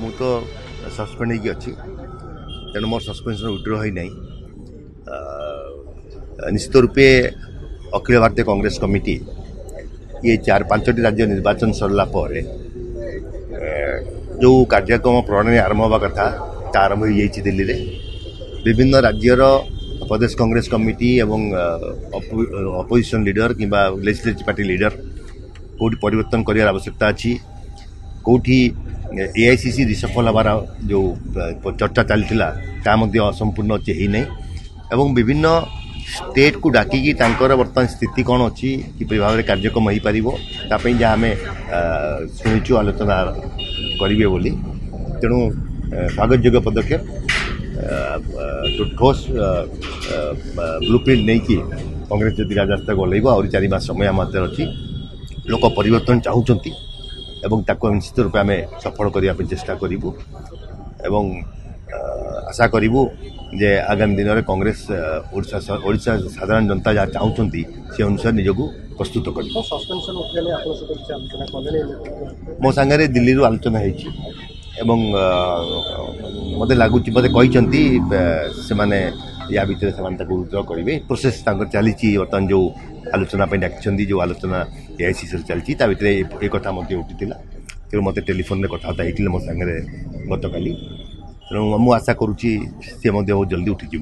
मु तो सस्पेंड होगी अच्छी तेणु मोर सस्पेंशन विड्रो हो ना निश्चित रूपे अखिल भारतीय कांग्रेस कमिटी ये 4-5 राज्य निर्वाचन सरला जो कार्यक्रम प्रणाली आरंभ होगा कथा आरंभ हो जाइए दिल्ली रे विभिन्न राज्यर प्रदेश कांग्रेस कमिटी एवं अपोजिशन लीडर कि लेजिस्लेटिव पार्टी लीडर कौटी परिवर्तन कर आवश्यकता अच्छी कौटी एआईसीसी रिसफल हबार जो चर्चा चलता असंपूर्ण अच्छे ही नहीं एवं विभिन्न स्टेट को डाकिकी बर्तमान स्थिति कौन अच्छी कि भाव में कार्यक्रम हो पार जहाँ आम शुणुचु आलोचना करेंगे बोली तेणु स्वागत योग्य पदक्षेप जो ठोस ब्लूप्रिंट नहीं कि कांग्रेस जदि राजस्था गलैब आ 4 मास समय आम हाथ अच्छी लोक परिवर्तन चाहूँगी एवं ताको निश्चित रूप आम सफल करने चेष्टा करूँ एवं आशा करूँ जे आगामी दिन में कांग्रेस ओडिशा साधारण जनता जहाँ चाहूँगी से अनुसार निजक प्रस्तुत कर मो सांगे दिल्ली आलोचना हो मत लगुच मत कहते या भितर से विड्र करेंगे प्रोसेस चली बर्तमान जो आलोचना डाकी जो आलोचना एआईसीसी चलती भितर एक कथा उठी तेणु मत टेलीफोन में कथबार्ता होते मो सांगे गत काली तेणु मुझे आशा करुँची सी बहुत जल्दी उठिजी।